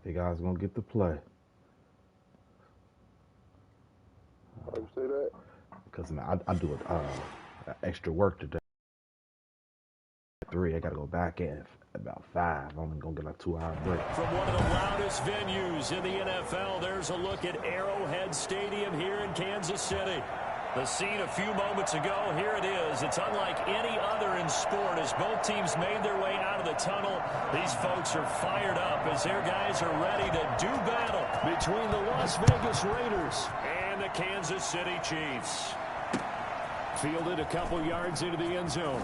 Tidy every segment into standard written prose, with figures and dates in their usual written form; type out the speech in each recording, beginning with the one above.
think I was going to get the play. Why you say that? Because, man, I do extra work today. 3, I got to go back in about 5. I'm only going to get like 2-hour break. From one of the loudest venues in the NFL, there's a look at Arrowhead Stadium here in Kansas City. The scene a few moments ago, here it is. It's unlike any other in sport as both teams made their way out of the tunnel. These folks are fired up as their guys are ready to do battle between the Las Vegas Raiders and the Kansas City Chiefs. Fielded a couple yards into the end zone.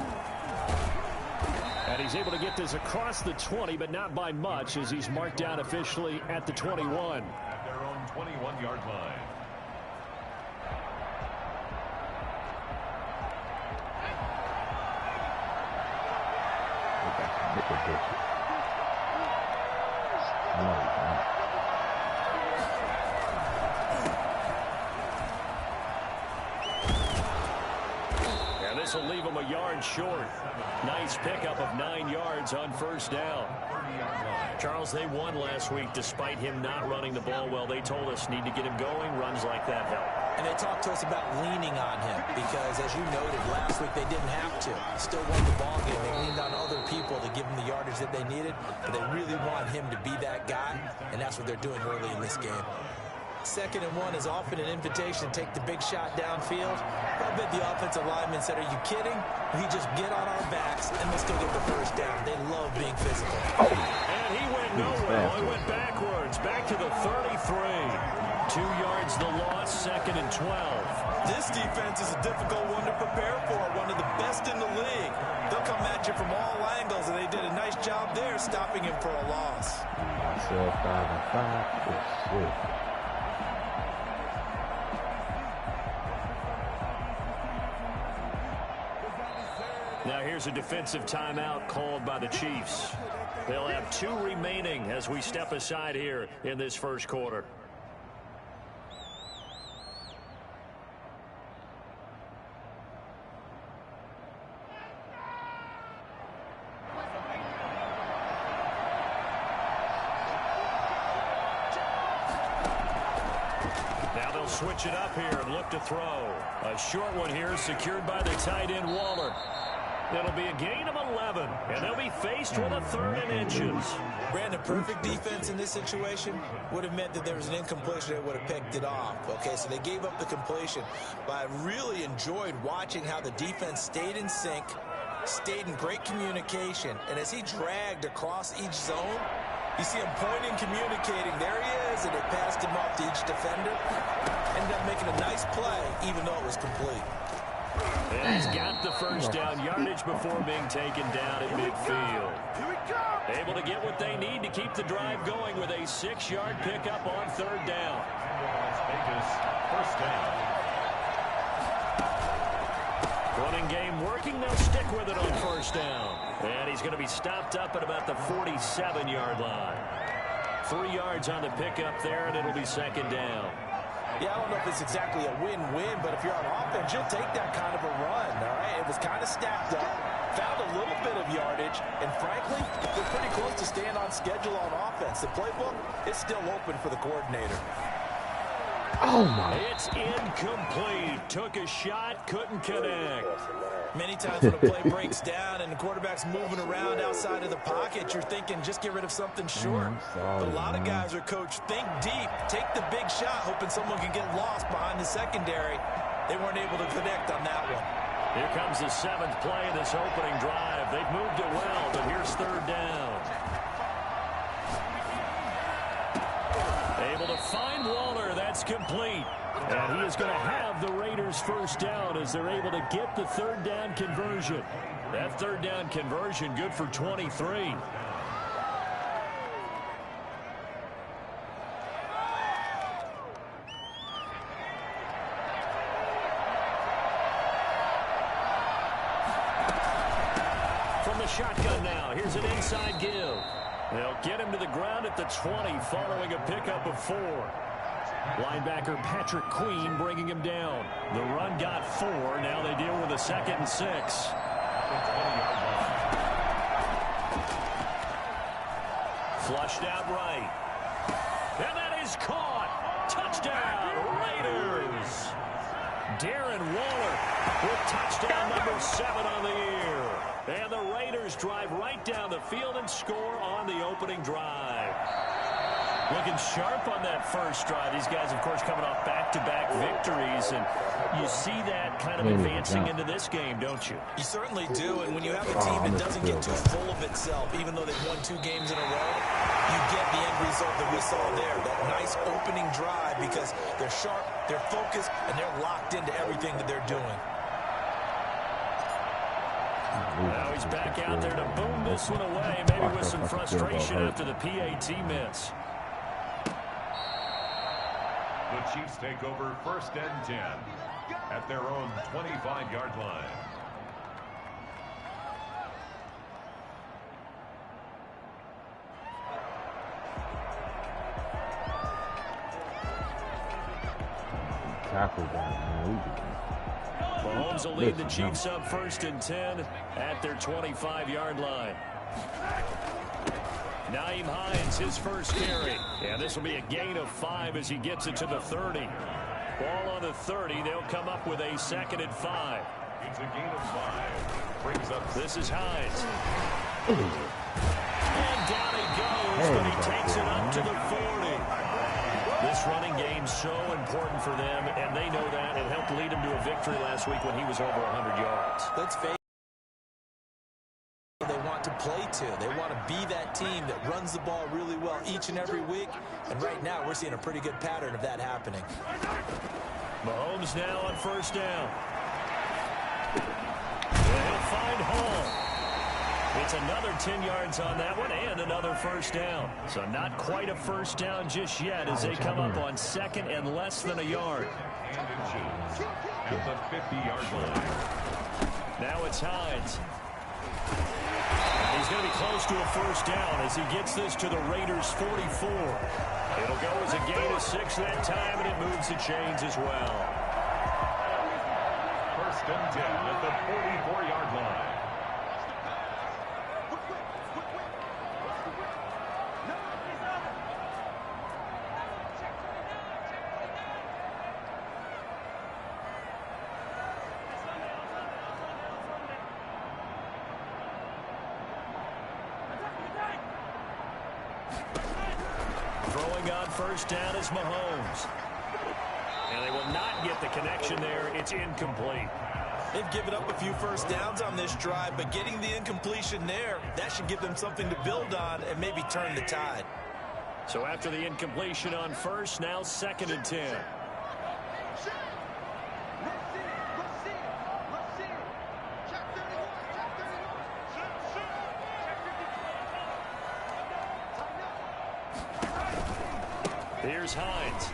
And he's able to get this across the 20, but not by much as he's marked down officially at the 21. At their own 21-yard line. And this will leave him a yard short. Nice pickup of 9 yards on first down. Charles, they won last week despite him not running the ball well. They told us need to get him going. Runs like that help. And they talked to us about leaning on him because, as you noted, last week they didn't have to. Still won the ball game. They leaned on other people to give them the yardage that they needed, but they really want him to be that guy, and that's what they're doing early in this game. 2nd and 1 is often an invitation to take the big shot downfield. I bet the offensive lineman said, "Are you kidding? We just get on our backs and let's go get the first down." They love being physical. And he went nowhere. He went backwards, back to the 33. 2 yards the loss, 2nd and 12. This defense is a difficult one to prepare for, one of the best in the league. They'll come at you from all angles, and they did a nice job there stopping him for a loss. 5 and 5. Now here's a defensive timeout called by the Chiefs. They'll have 2 remaining as we step aside here in this first quarter. Now they'll switch it up here and look to throw. A short one here secured by the tight end Waller. It'll be a gain of 11, and they'll be faced with a 3rd and inches. Brandon, perfect defense in this situation would have meant that there was an incompletion that would have picked it off. Okay, so they gave up the completion, but I really enjoyed watching how the defense stayed in sync, stayed in great communication, and as he dragged across each zone, you see him pointing, communicating. There he is, and it passed him off to each defender. Ended up making a nice play, even though it was complete. And he's got the first down yardage before being taken down at midfield. Able to get what they need to keep the drive going with a 6-yard pickup on 3rd down. Las Vegas, first down. Running game working. They'll stick with it on first down. And he's going to be stopped up at about the 47-yard line. 3 yards on the pickup there, and it'll be 2nd down. Yeah, I don't know if it's exactly a win-win, but if you're on offense, you'll take that kind of a run, all right? It was kind of stacked up, found a little bit of yardage, and frankly, they're pretty close to staying on schedule on offense. The playbook is still open for the coordinator. Oh, my. It's incomplete. Took a shot, couldn't connect. Many times when a play breaks down and the quarterback's moving around outside of the pocket, you're thinking just get rid of something short. But a lot of guys are coached, think deep, take the big shot, hoping someone can get lost behind the secondary. They weren't able to connect on that one. Here comes the 7th play of this opening drive. They've moved it well, but here's 3rd down. Able to find Waller. That's complete. And he is going to have the Raiders first down as they're able to get the 3rd down conversion. That 3rd down conversion good for 23. From the shotgun now, here's an inside give. They'll get him to the ground at the 20 following a pickup of 4. Linebacker Patrick Queen bringing him down. The run got 4. Now they deal with a 2nd and 6. Flushed out right. is caught. Touchdown, Raiders. Darren Waller with touchdown number 7 on the year. And the Raiders drive right down the field and score on the opening drive. Looking sharp on that first drive. These guys, of course, coming off back-to-back victories. And you see that kind of advancing into this game, don't you? You certainly do. And when you have a team that doesn't get too full of itself, even though they've won 2 games in a row, you get the end result that we saw there. That nice opening drive because they're sharp, they're focused, and they're locked into everything that they're doing. Now he's back out there to boom this one away, maybe with some frustration after the PAT miss. The Chiefs take over 1st and 10 at their own 25-yard line. Mahomes will lead the Chiefs up 1st and 10 at their 25-yard line. Nyheim Hines, his first carry. And this will be a gain of 5 as he gets it to the 30. Ball on the 30. They'll come up with a 2nd and 5. It's a gain of 5. Brings up. This is Hines. And down he goes, but he takes it up to the 40. This running game's so important for them, and they know that. It helped lead him to a victory last week when he was over 100 yards. Let's face it, they want to play to. They want to be that team that runs the ball really well each and every week. And right now, we're seeing a pretty good pattern of that happening. Mahomes now on 1st down. And he'll find Hall. It's another 10 yards on that one and another 1st down. So not quite a 1st down just yet as they come up on 2nd and less than a yard. And it shoots at the 50-yard line. Now it's Hines. He's going to be close to a 1st down as he gets this to the Raiders' 44. It'll go as a gain of 6 that time, and it moves the chains as well. 1st and 10 at the 44-yard line. Throwing on 1st down is Mahomes. And they will not get the connection there. It's incomplete. They've given up a few 1st downs on this drive, but getting the incompletion there, that should give them something to build on and maybe turn the tide. So after the incompletion on 1st, now 2nd and 10. Here's Hines.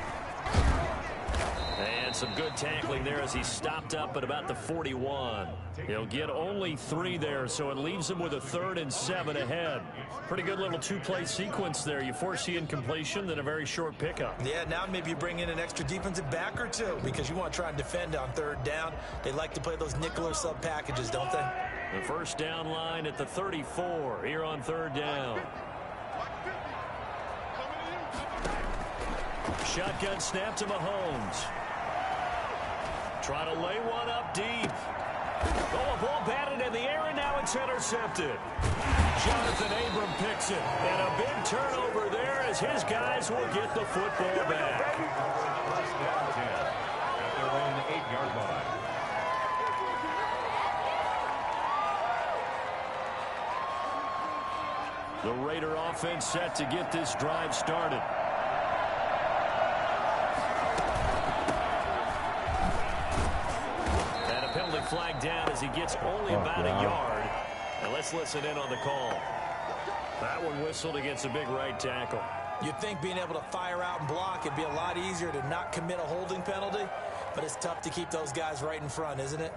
And some good tackling there as he stopped up at about the 41. He'll get only 3 there, so it leaves him with a 3rd and 7 ahead. Pretty good little 2-play sequence there. You force the incompletion, then a very short pickup. Yeah, now maybe you bring in an extra defensive back or 2 because you want to try and defend on 3rd down. They like to play those nickel or sub packages, don't they? The 1st down line at the 34 here on 3rd down. Shotgun snap to Mahomes. Trying to lay one up deep. Oh, a ball batted in the air, and now it's intercepted. Jonathan Abram picks it. And a big turnover there as his guys will get the football back. 1st and 10 at their own 8-yard line. The Raider offense set to get this drive started. Flag down as he gets only about a yard. And let's listen in on the call. That one whistled against a big right tackle. You'd think being able to fire out and block, it'd be a lot easier to not commit a holding penalty, but it's tough to keep those guys right in front, isn't it?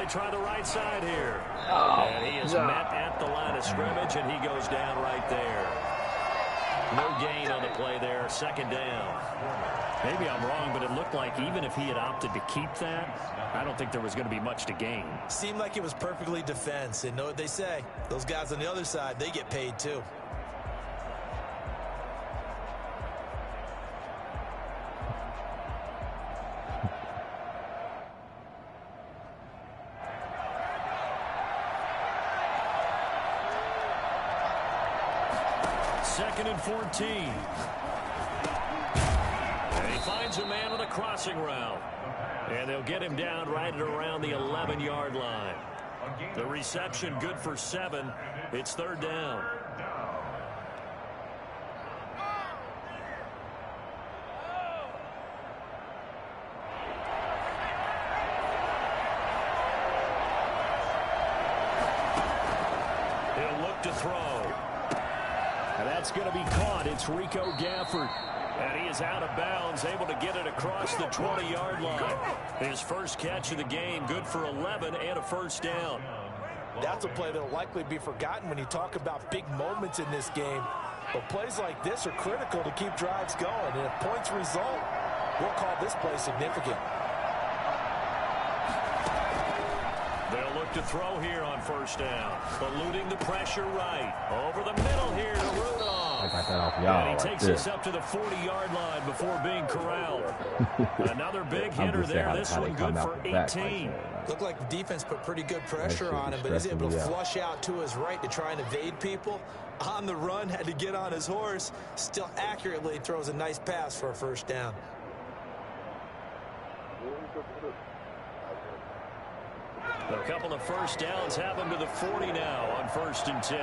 Try the right side here. And he is met at the line of scrimmage, and he goes down right there. No gain on the play there, second down. Maybe I'm wrong, but it looked like even if he had opted to keep that, I don't think there was going to be much to gain. Seemed like it was perfectly defense. And know what they say? Those guys on the other side, they get paid too. Second and 14. And he finds a man on a crossing route. And they'll get him down right at around the 11-yard line. The reception good for 7. It's third down. He'll look to throw. And that's going to be caught. It's Rico Gafford. And he is out of bounds, able to get it across the 20-yard line. His first catch of the game, good for 11 and a first down. That's a play that will likely be forgotten when you talk about big moments in this game. But plays like this are critical to keep drives going. And if points result, we'll call this play significant. They'll look to throw here on first down. Eluding the pressure right. Over the middle here to Rudolph. I got that off y'all. And he takes us up to the 40-yard line before being corralled. Another big hitter there. This one good for 18. Looked like the defense put pretty good pressure on him, but he's able to flush out to his right to try and evade people. On the run, had to get on his horse. Still accurately throws a nice pass for a first down. A couple of first downs have him to the 40 now on 1st and 10.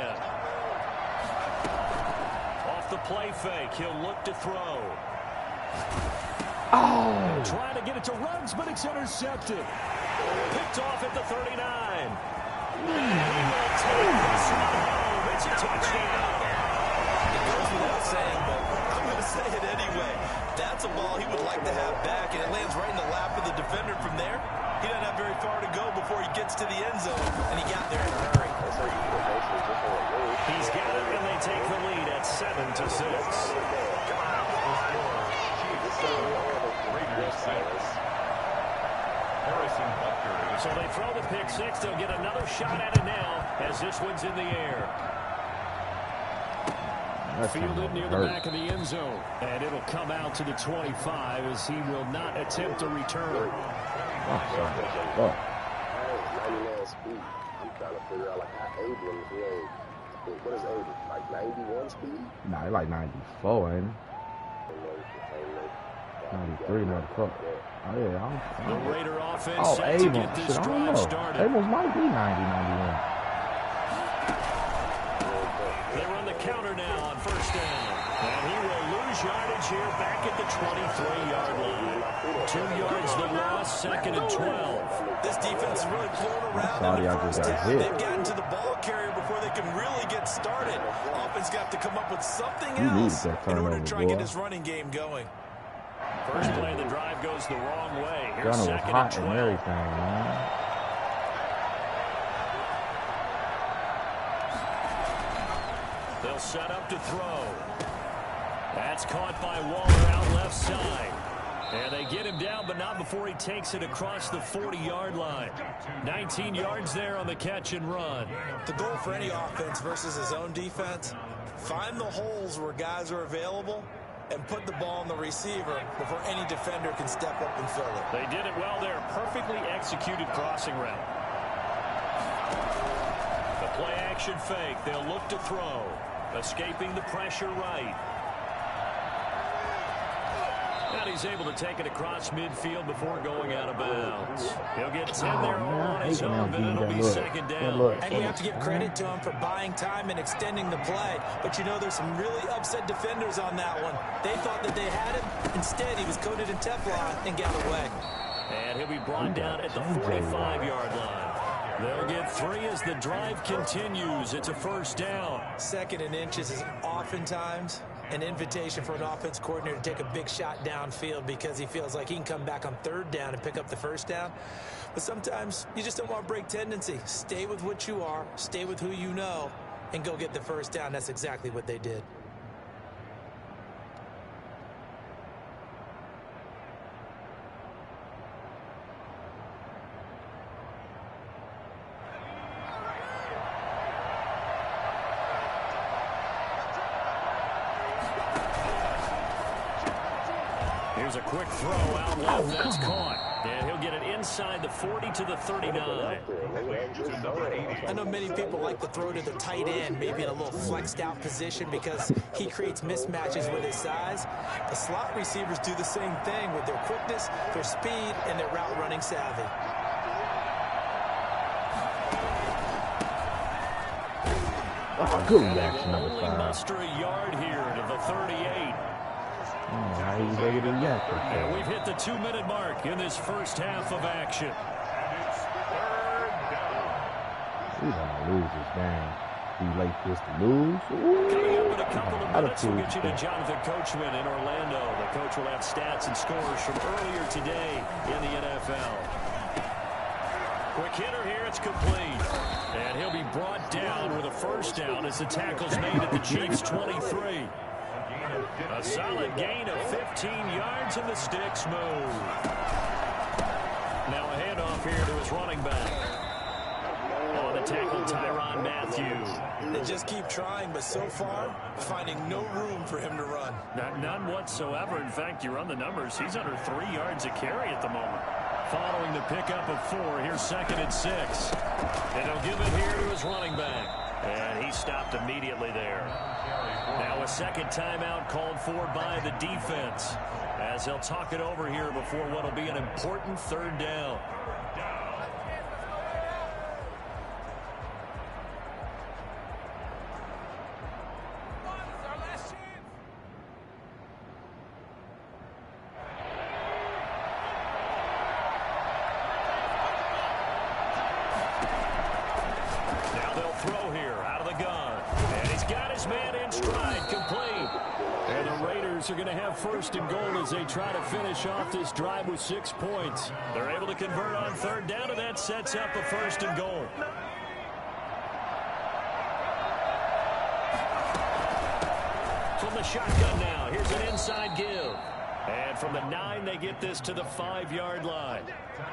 Off the play fake, he'll look to throw. Oh! Trying to get it to Ruggs, but it's intercepted. Picked off at the 39. And he will take this one home. It's a touchdown. It goes without saying, but I'm going to say it anyway. That's a ball he would like to have back, and it lands right in the lap of the defender from there. He doesn't have very far to go before he gets to the end zone, and he got there in a hurry. He's got it, and they take the lead at 7-6. So they throw the pick six. They'll get another shot at it now as this one's in the air. Fielded near the back of the end zone. And it'll come out to the 25 as he will not attempt a return. I'm trying to figure out like how Abram is. What is Abram? Like 91 speed? Nah, like 94, ain't it? 93, 94. Oh, yeah. The Raider offense Oh, set to Abram. get this Shit, I don't drive know. started. Abrams might be 90, 91. They run the counter now on first down. And he will lose yardage here back at the 23-yard line. 2 yards the loss, 2nd and 12. This defense is really pulling around in the first half. They've gotten to the ball carrier before they can really get started. Offense got to come up with something else in order to try and get his running game going. First play of the drive goes the wrong way. Here's Gunner was 2nd hot and and 12. everything, man. They'll set up to throw. That's caught by Waller out left side. And they get him down, but not before he takes it across the 40-yard line. 19 yards there on the catch and run. The goal for any offense versus his own defense, find the holes where guys are available and put the ball on the receiver before any defender can step up and fill it. They did it well there. Perfectly executed crossing route. The play action fake. They'll look to throw. Escaping the pressure right. And he's able to take it across midfield before going out of bounds. He'll get 10 there on his own, but it'll be second down. And you have to give credit to him for buying time and extending the play. But you know there's some really upset defenders on that one. They thought that they had him. Instead, he was coated in Teflon and got away. And he'll be brought down at the 45-yard line. They'll get 3 as the drive continues. It's a first down. 2nd and inches is oftentimes an invitation for an offense coordinator to take a big shot downfield because he feels like he can come back on 3rd down and pick up the first down. But sometimes you just don't want to break tendency. Stay with what you are, stay with who you know, and go get the first down. That's exactly what they did. Here's a quick throw out left. That's caught. And he'll get it inside the 40 to the 39. I know many people like to throw to the tight end, maybe in a little flexed out position because he creates mismatches with his size. The slot receivers do the same thing with their quickness, their speed, and their route running savvy. Oh, good reaction, number Only 5. muster a yard here to the 38. How you ready to react? And we've hit the 2-minute mark in this first half of action. We're going to lose this game. We like this to lose. Coming up in a couple of minutes, we'll get you to Jonathan Coachman in Orlando. The coach will have stats and scores from earlier today in the NFL. Quick hitter here, it's complete. And he'll be brought down with a first down as the tackle's made at the Chiefs' 23. A solid gain of 15 yards, and the sticks move. Now a handoff here to his running back. On the tackle, Tyrann Mathieu. They just keep trying, but so far, finding no room for him to run. None whatsoever. In fact, you run the numbers. He's under 3 yards a carry at the moment. Following the pickup of 4, here's 2nd and 6. And he'll give it here to his running back. And he stopped immediately there. Now a second timeout called for by the defense, as they'll talk it over here before what will be an important 3rd down. Now they'll throw here out of the gun. And he's got his man in stride, complete. And the Raiders are going to have 1st and goal as they try to finish off this drive with 6 points. They're able to convert on 3rd down, and that sets up a 1st and goal. From the shotgun now, here's an inside give. And from the 9, they get this to the 5-yard line.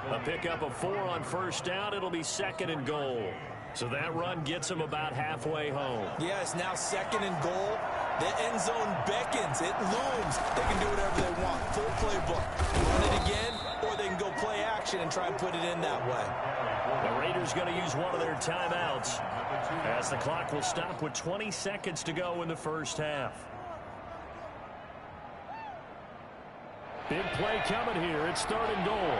A pickup of 4 on 1st down. It'll be 2nd and goal. So that run gets them about halfway home. Yeah, it's now 2nd and goal. The end zone beckons. It looms. They can do whatever they want. Full playbook. Run it again, or they can go play action and try and put it in that way. The Raiders going to use one of their timeouts as the clock will stop with 20 seconds to go in the first half. Big play coming here. It's 3rd and goal.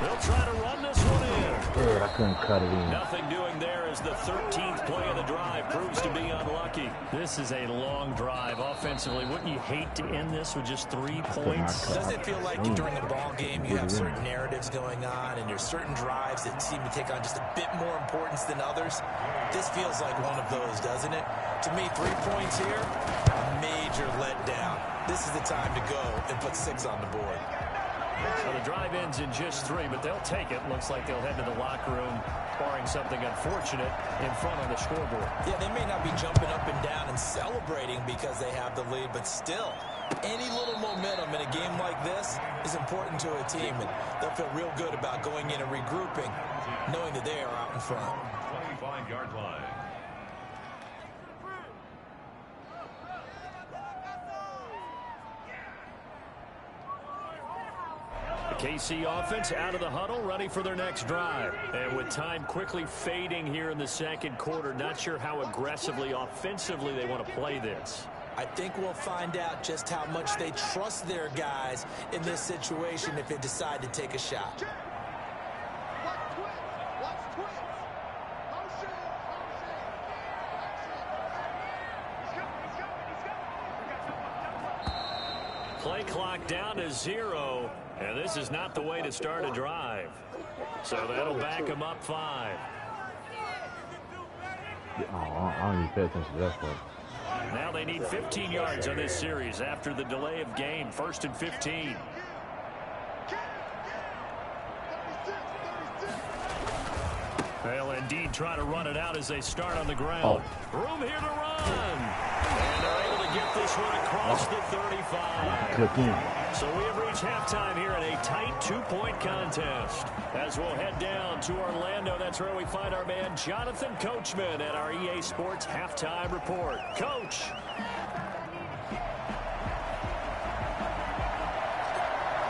They'll try to run this one in. Good, I couldn't cut it in. Nothing doing there as the 13th play of the drive proves to be unlucky. This is a long drive offensively. Wouldn't you hate to end this with just 3 points? Doesn't it feel like during a ball game you have certain narratives going on and there's certain drives that seem to take on just a bit more importance than others? This feels like one of those, doesn't it? To me, 3 points here, major letdown. This is the time to go and put 6 on the board. So the drive ends in just 3, but they'll take it. Looks like they'll head to the locker room, barring something unfortunate, in front on the scoreboard. Yeah, they may not be jumping up and down and celebrating because they have the lead, but still, any little momentum in a game like this is important to a team, and they'll feel real good about going in and regrouping, knowing that they are out in front. 25-yard line. KC offense out of the huddle, ready for their next drive. And with time quickly fading here in the 2nd quarter, not sure how aggressively, offensively they want to play this. I think we'll find out just how much they trust their guys in this situation if they decide to take a shot. Play clock down to 0, and this is not the way to start a drive. So that'll back them up 5. I don't even pay attention to that stuff. Now they need 15 yards on this series after the delay of game. 1st and 15. They'll indeed try to run it out as they start on the ground. Room here to run. And they're able to get this one across the 35. So we have reached halftime here in a tight 2-point contest. As we'll head down to Orlando, that's where we find our man Jonathan Coachman at our EA Sports Halftime Report. Coach.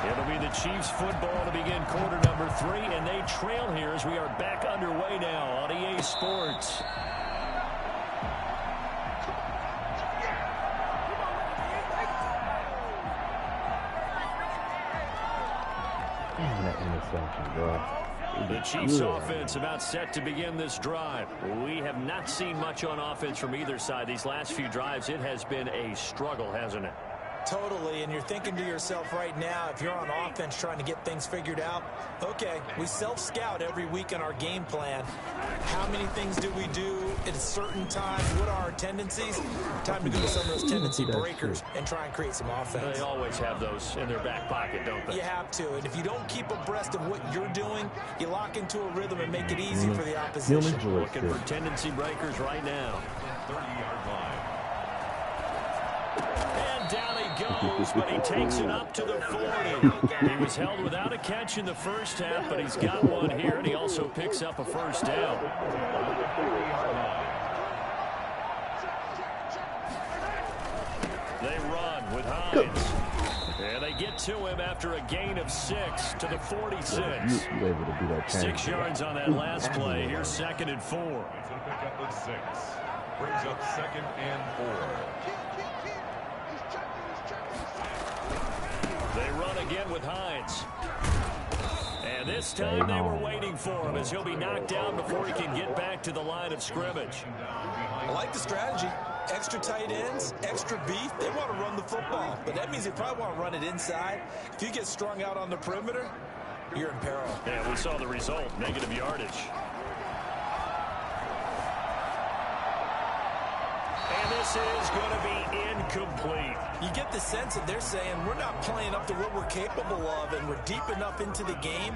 It'll be the Chiefs football to begin quarter number 3, and they trail here as we are back underway now on EA Sports. The Chiefs offense about set to begin this drive. We have not seen much on offense from either side. These last few drives, it has been a struggle, hasn't it? Totally, and you're thinking to yourself right now, if you're on offense trying to get things figured out, okay, we self-scout every week in our game plan. How many things do we do at a certain time? What are our tendencies? Time to go to some of those tendency breakers and try and create some offense. They always have those in their back pocket, don't they? You have to, and if you don't keep abreast of what you're doing, you lock into a rhythm and make it easy for the opposition. Looking for tendency breakers right now. 30-yard line. Down he goes, but he takes it up to the 40. He was held without a catch in the first half, but he's got one here, and he also picks up a first down. They run with Hines. And they get to him after a gain of 6 to the 46. You able to do that 6 yards on that last play. Here's 2nd and 4. It's a pickup of 6. Brings up 2nd and 4. They run again with Hines. And this time they were waiting for him as he'll be knocked down before he can get back to the line of scrimmage. I like the strategy. Extra tight ends, extra beef. They want to run the football, but that means they probably want to run it inside. If you get strung out on the perimeter, you're in peril. Yeah, we saw the result, negative yardage. And this is going to be incomplete. You get the sense that they're saying we're not playing up to what we're capable of, and we're deep enough into the game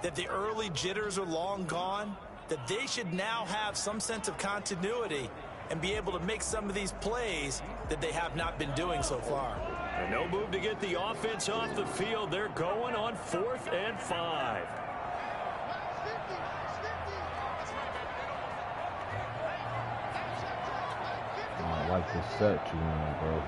that the early jitters are long gone, that they should now have some sense of continuity and be able to make some of these plays that they have not been doing so far. And no move to get the offense off the field. They're going on 4th and 5. I like the set you in, bro.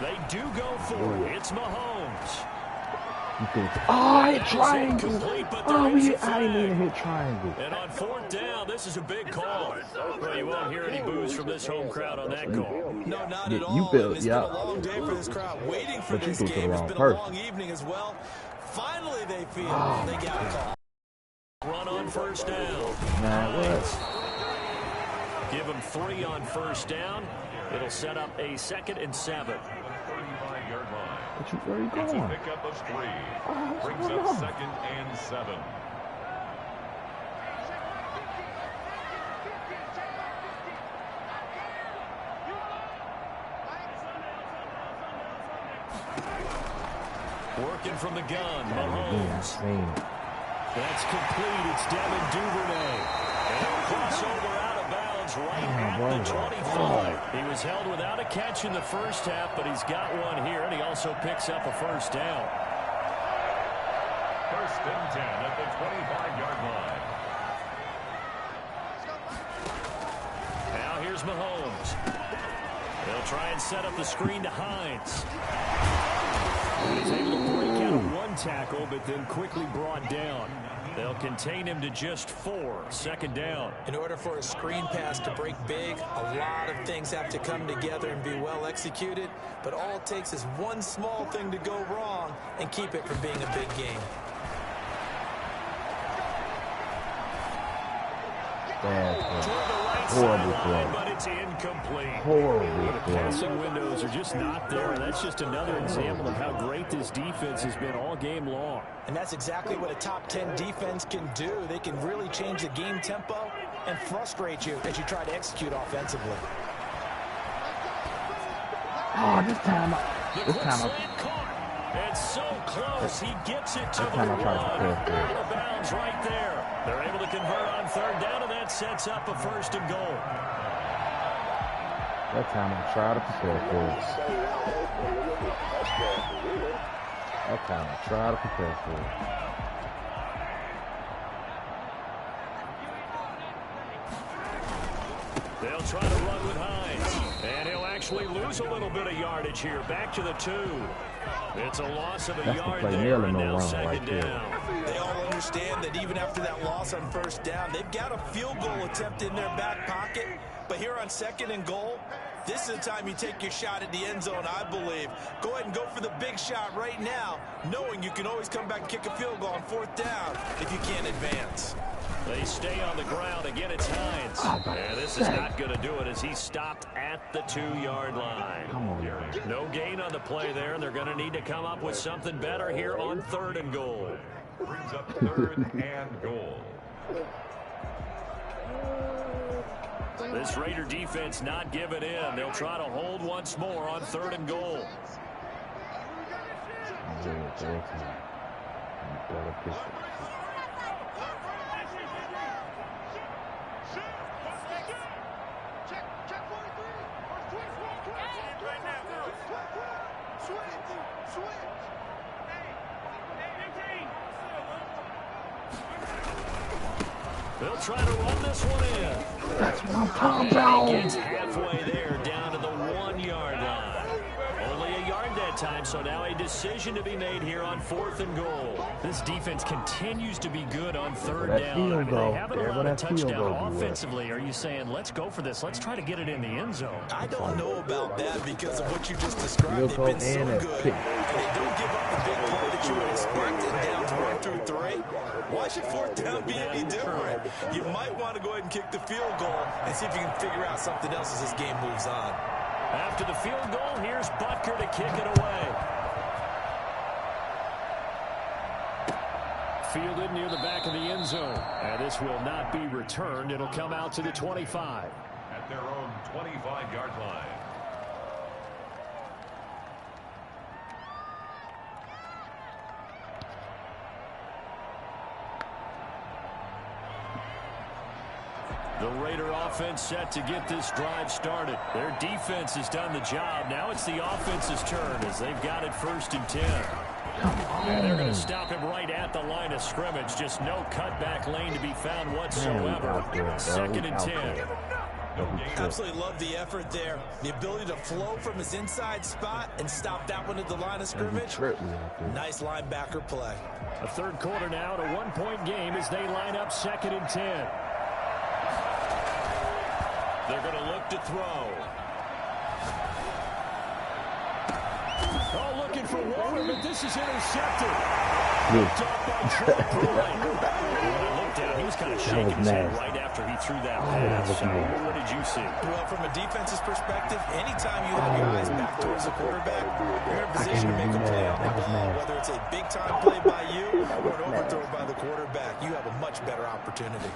They do go for it. It's Mahomes. Hit triangle. I didn't mean to hit triangle. And on 4th down, this is a big call. Well, you won't hear any boos from this home crowd on that call. No, not at all. It's been a long day for this crowd waiting for this game. It's been a long evening as well. Finally, they feel they got a call. Run on 1st down. Give them 3 on 1st down. It'll set up a 2nd and 7. 35-yard line. Where are you going? It's a pickup of 3. Brings up 2nd and 7. Working from the gun, Mahomes. That's complete. It's Devin Duvernay. And he'll cross over out of bounds right at the 25. He was held without a catch in the first half, but he's got one here, and he also picks up a first down. 1st and 10 at the 25-yard line. Now here's Mahomes. They'll try and set up the screen to Hines. He's able to break out of 1 tackle, but then quickly brought down. They'll contain him to just 4. 2nd down. In order for a screen pass to break big, a lot of things have to come together and be well executed. But all it takes is one small thing to go wrong and keep it from being a big game. Horrible play. But it's incomplete. Horrible The passing windows are just not there, and that's just another example of how great this defense has been all game long. And that's exactly what a top 10 defense can do. They can really change the game tempo and frustrate you as you try to execute offensively. Oh, this time I. It's so close. He gets it to the time I one. try to prepare for it. Out of bounds right there. They're able to convert on third down, and that sets up a first and goal. That time I try to prepare for it. That time I try to prepare for it. They'll try to run with Hines. And he'll actually lose a little bit of yardage here. Back to the 2. It's a loss of a yard there, and now second down. They all understand that even after that loss on first down, they've got a field goal attempt in their back pocket. But here on second and goal, this is the time you take your shot at the end zone, I believe. Go ahead and go for the big shot right now, knowing you can always come back and kick a field goal on fourth down if you can't advance. They stay on the ground. Again, it's Hines. And this is not going to do it as he stopped at the 2-yard line. Come on, no gain on the play there, and they're going to need to come up with something better here on third and goal. Brings up third and goal. This Raider defense not giving in. They'll try to hold once more on third and goal. They'll try to run this one in. That's what I'm talking about. He gets halfway there, down to the 1-yard line. Only a yard that time, so now a decision to be made here on fourth and goal. This defense continues to be good on third down. I mean, they haven't allowed a touchdown offensively. Are you saying, let's go for this? Let's try to get it in the end zone. I don't know about that because of what you just described. They've been so good. And they don't give up the big play that you would expect in downs 1 through 3. Why should fourth down be any different? You might want to go ahead and kick the field goal and see if you can figure out something else as this game moves on. After the field goal, here's Butker to kick it away. Fielded near the back of the end zone. And this will not be returned. It'll come out to the 25. At their own 25-yard line. The Raider offense set to get this drive started. Their defense has done the job. Now it's the offense's turn as they've got it 1st and 10. And they're going to stop him right at the line of scrimmage. Just no cutback lane to be found whatsoever. 2nd and 10. Absolutely love the effort there. The ability to flow from his inside spot and stop that one at the line of scrimmage. Nice linebacker play. A third quarter now, a 1-point game as they line up 2nd and 10. They're going to look to throw. Oh, looking for Waller, but this is intercepted. Looked up by Troy Pride. When I looked down, he was kind of shaking his head right after he threw that pass. So what did you see? Well, from a defense's perspective, anytime you have your eyes back towards the quarterback, you're in a position to make a play on the ball. Whether it's a big-time play by you or an overthrow by the quarterback, you have a much better opportunity.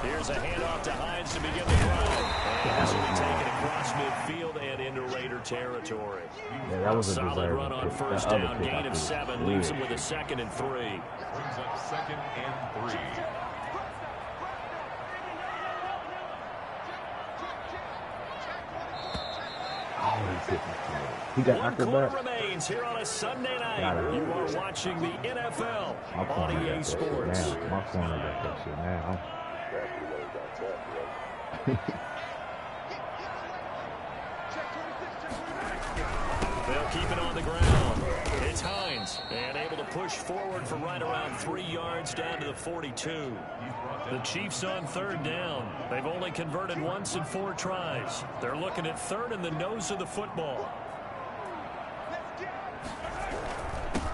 Here's a handoff to Hines to begin the drive. And this will be taken across midfield and into Raider territory. Yeah, that was a solid run on first down. Gain of 7. Leaves him with a 2nd and 3. Brings up 2nd and 3. He got One quarter remains here on a Sunday night. You are watching the NFL on EA Sports. My corner got that shit now. They'll keep it on the ground. It's Hines, and able to push forward for right around 3 yards down to the 42. The Chiefs on third down. They've only converted once in 4 tries. They're looking at third in the nose of the football.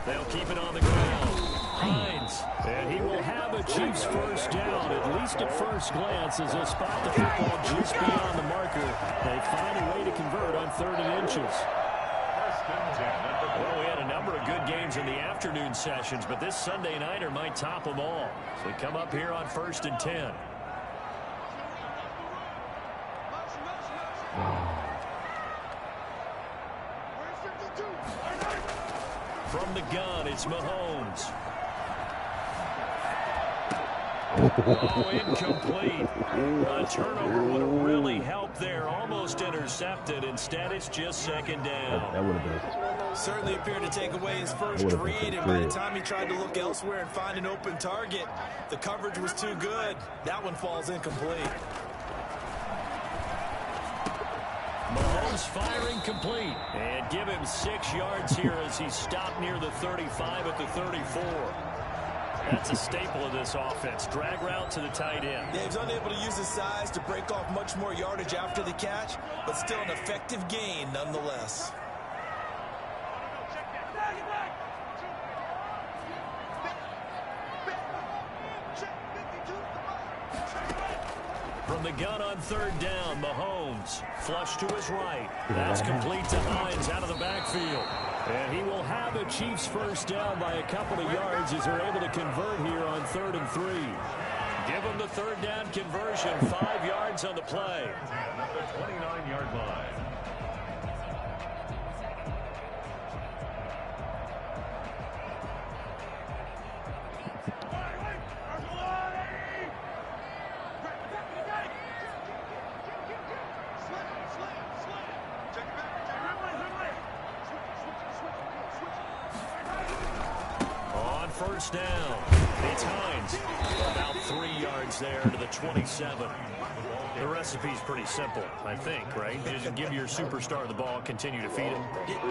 They'll keep it on the ground. Hines, and he will have a Chiefs first down, at least at first glance, as they'll spot the football just beyond the marker. They find a way to convert on 3rd and inches. Well, we had a number of good games in the afternoon sessions, but this Sunday nighter might top them all. So we come up here on 1st and 10. From the gun, it's Mahomes. Oh, incomplete. A turnover would have really helped there. Almost intercepted. Instead, it's just second down. That would have been. Certainly appeared to take away his first read, and by the time he tried to look elsewhere and find an open target, the coverage was too good. That one falls incomplete. Mahomes firing complete. And give him 6 yards here as he stopped near the 35 at the 34. That's a staple of this offense. Drag route to the tight end. Yeah, he's unable to use his size to break off much more yardage after the catch, but still an effective gain nonetheless. From the gun on third down, Mahomes flush to his right. That's complete to Hines out of the backfield. And he will have the Chiefs first down by a couple of yards as they're able to convert here on 3rd and 3. Give them the third down conversion, 5 yards on the play. At the 29-yard line. First down. It's Hines. About 3 yards there to the 27. The recipe's pretty simple, I think, right? Just give your superstar the ball, continue to feed him.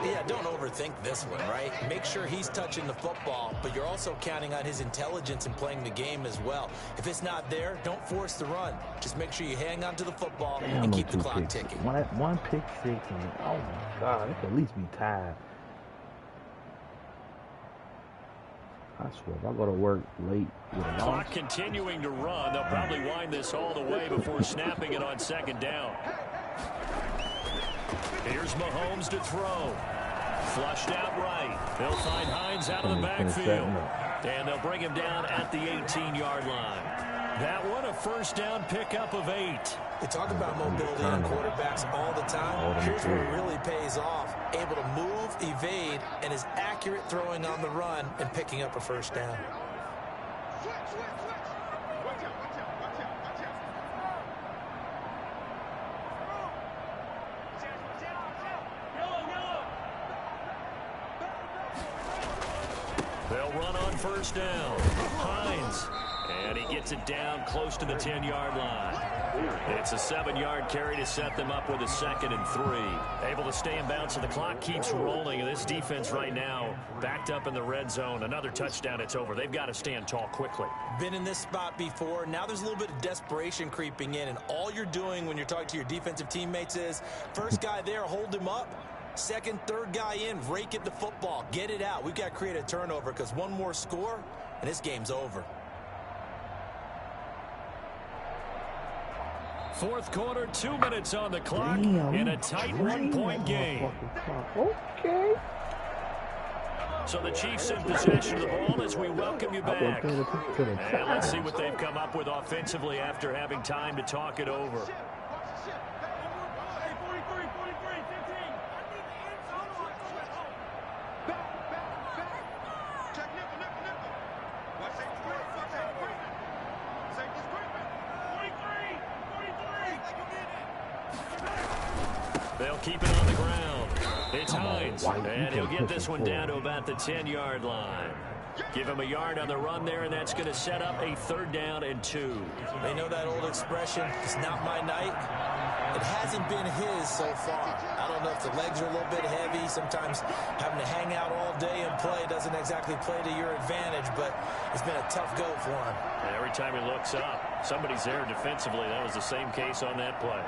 Yeah, don't overthink this one, right? Make sure he's touching the football, but you're also counting on his intelligence in playing the game as well. If it's not there, don't force the run. Just make sure you hang on to the football and keep the clock ticking. One pick six, and oh my God, it could at least be tied. I swear, if I go to work late with a clock continuing to run, they'll probably wind this all the way before snapping it on second down. Here's Mahomes to throw. Flushed out right. They'll find Hines out of the backfield. And they'll bring him down at the 18-yard line. That one a first down pickup of 8. They talk about mobility on quarterbacks all the time. Here's where it really pays off. Able to move, evade, and is accurate throwing on the run and picking up a first down. They'll run on first down. Hines. And he gets it down close to the 10-yard line. It's a 7-yard carry to set them up with a 2nd and 3. Able to stay in bounds, so the clock keeps rolling. And this defense right now backed up in the red zone. Another touchdown, it's over. They've got to stand tall quickly. Been in this spot before. Now there's a little bit of desperation creeping in. And all you're doing when you're talking to your defensive teammates is, first guy there, hold him up. Second, third guy in, rake at the football. Get it out. We've got to create a turnover because one more score, and this game's over. Fourth quarter, 2 minutes on the clock in a tight 1-point game. Okay. So the Chiefs in possession of the ball as we welcome you back. And let's see what they've come up with offensively after having time to talk it over. They'll keep it on the ground. It's Hines, and he'll get this one down to about the 10-yard line. Give him a yard on the run there, and that's going to set up a 3rd down and 2. They know that old expression, it's not my night. It hasn't been his so far. I don't know if the legs are a little bit heavy. Sometimes having to hang out all day and play doesn't exactly play to your advantage, but it's been a tough go for him. And every time he looks up, somebody's there defensively. That was the same case on that play.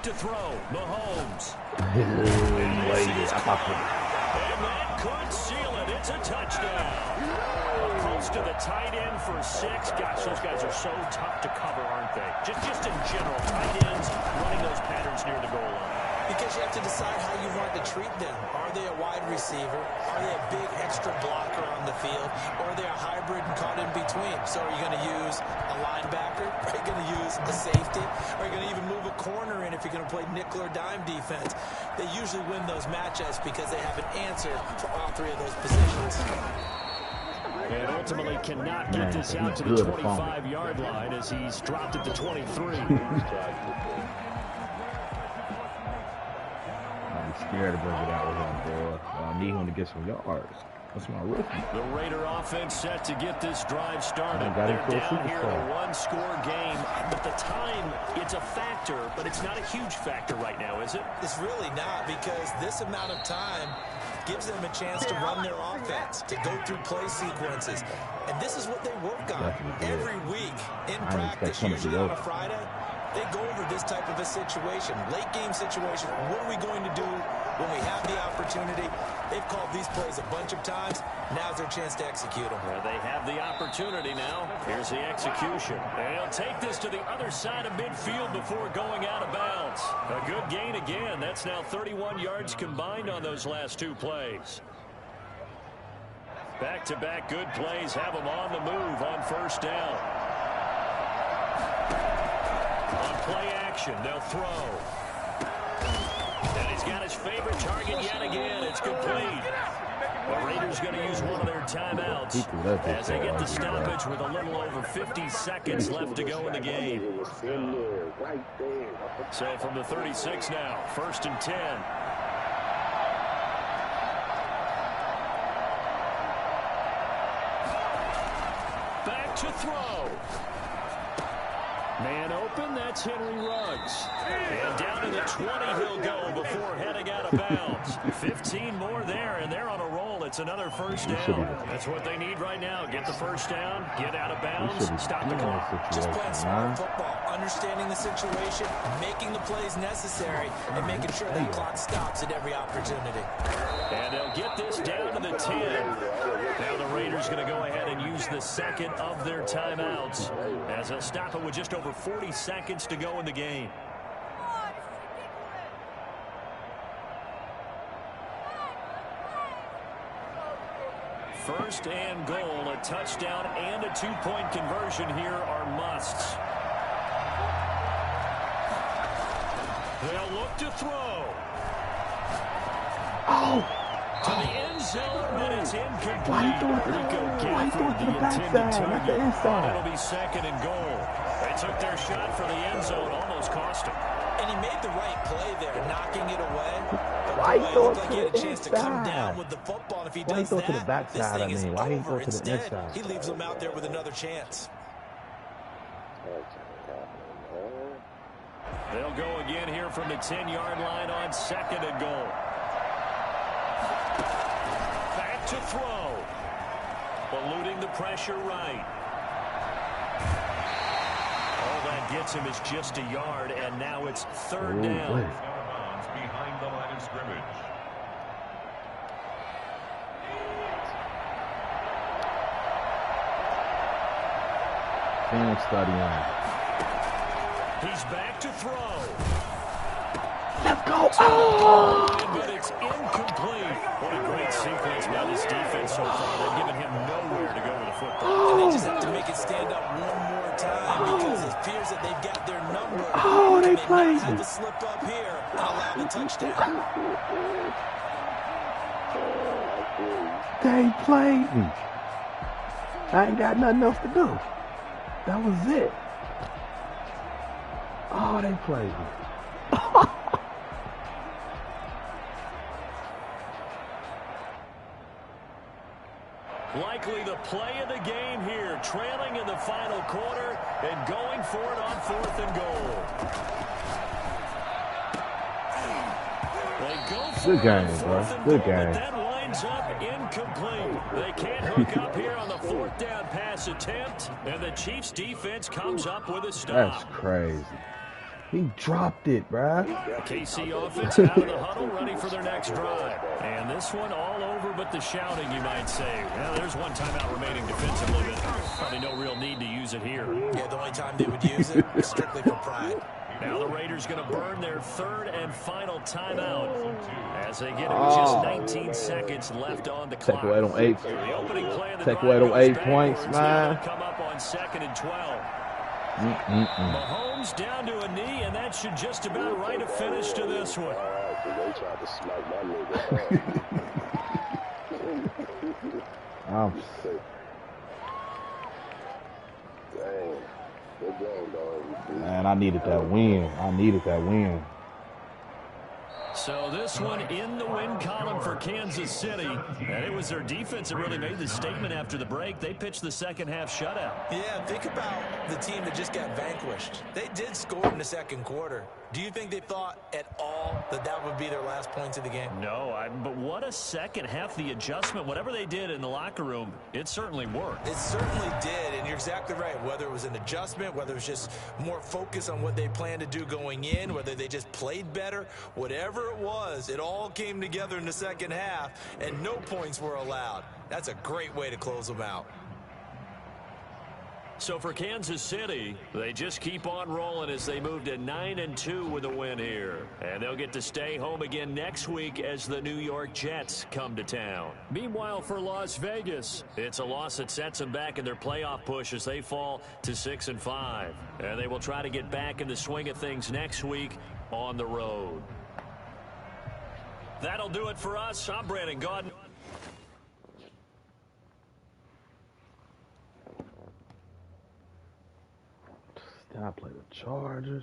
To throw, Mahomes. And that could seal it. It's a touchdown. Close to the tight end for 6. Gosh, those guys are so tough to cover, aren't they? Just in general, tight ends running those patterns near the goal line. Because you have to decide how you want to treat them. Are they a wide receiver? Are they a big extra blocker on the field? Or are they a hybrid and caught in between? between. So are you going to use a linebacker? Are you going to use a safety? Are you going to even move a corner in if you're going to play nickel or dime defense? They usually win those matchups because they have an answer for all three of those positions. And ultimately cannot get this out to the 25-yard line as he's dropped at the 23. I'm scared to bring it out with him, boy. I need him to get some yards. That's my rookie. The Raider offense set to get this drive started. They're down here in a one-score game. But the time, it's a factor, but it's not a huge factor right now, is it? It's really not, because this amount of time gives them a chance to run their offense, to go through play sequences. And this is what they work on every week in practice, usually on a Friday. They go over this type of a situation, late game situation. What are we going to do when we have the opportunity? They've called these plays a bunch of times. Now's their chance to execute them. Well, they have the opportunity now. Here's the execution. And he'll take this to the other side of midfield before going out of bounds. A good gain again. That's now 31 yards combined on those last two plays. Back-to-back good plays have them on the move on first down. On play action, they'll throw. And he's got his favorite target yet again. It's complete. The Raiders going to use one of their timeouts as they get the stoppage with a little over 50 seconds left to go in the game. So from the 36 now, 1st and 10. Back to throw. Man open, that's Henry Ruggs. And down to the 20 he'll go before heading out of bounds. 15 more there, and they're on a roll. It's another first down. That's what they need right now. Get the first down, get out of bounds, stop the clock. Just playing smart football, understanding the situation, making the plays necessary, and making sure that clock stops at every opportunity. And they'll get this down to the 10. Now the Raiders going to go ahead and use the second of their timeouts as they'll stop it with just over 40 seconds to go in the game. First and goal, a touchdown and a two-point conversion here are musts. They'll look to throw. To the end zone, but it's incomplete. Why you throw it to the backside? Not the inside. It'll be second and goal. They took their shot for the end zone, almost cost him. And he made the right play there, knocking it away. But why he throw it like to he had the a chance inside? to come down with the football. And if he does throw that, to the backside, this thing is why he over. throw to the Instead, inside? he leaves them out there with another chance. They'll go again here from the 10-yard line on second and goal. Back to throw. Eluding the pressure right. All that gets him is just a yard, and now it's third down. Behind the line of scrimmage. Film studying. He's back to throw. Let's go. Oh! But it's incomplete. What a great sequence by this defense so far. They've given him nowhere to go with the football. And they just have to make it stand up one more time because it appears that they've got their number. Oh, they played have me. to slip up here and allow the touchdown. They played me. I ain't got nothing else to do. That was it. Oh, they played me. Likely the play of the game here, trailing in the final quarter and going for it on 4th and goal. They go for Good it game, on bro. 4th and Good goal, game. but that winds up incomplete. They can't hook up here on the 4th down pass attempt, and the Chiefs defense comes up with a stop. That's crazy. He dropped it, bruh. KC offense out of the huddle, ready for their next drive. And this one all over but the shouting, you might say. Well, there's one timeout remaining defensively, but probably no real need to use it here. Yeah, the only time they would use it is strictly for pride. Now the Raiders going to burn their third and final timeout as they get just 19 seconds left on the clock. Take away them 8. The opening play of the Take away them drive 8 goes points, backwards. Now man. they'll come up on 2nd and 12. Mahomes down to a knee, and that should just about write a finish to this one. They tried to smack my nigga. Dang. Good game, dog. Man, I needed that win. So this one in the win column for Kansas City. And it was their defense that really made the statement after the break. They pitched the second half shutout. Yeah, think about the team that just got vanquished. They did score in the second quarter. Do you think they thought at all that that would be their last points of the game? No, but what a second half. The adjustment, whatever they did in the locker room, it certainly worked. It certainly did, and you're exactly right. Whether it was an adjustment, whether it was just more focus on what they planned to do going in, whether they just played better, whatever it was, it all came together in the second half, and no points were allowed. That's a great way to close them out. So for Kansas City, they just keep on rolling as they move to 9-2 with a win here. And they'll get to stay home again next week as the New York Jets come to town. Meanwhile, for Las Vegas, it's a loss that sets them back in their playoff push as they fall to 6-5. And they will try to get back in the swing of things next week on the road. That'll do it for us. I'm Brandon Gaudin. Then I play the Chargers.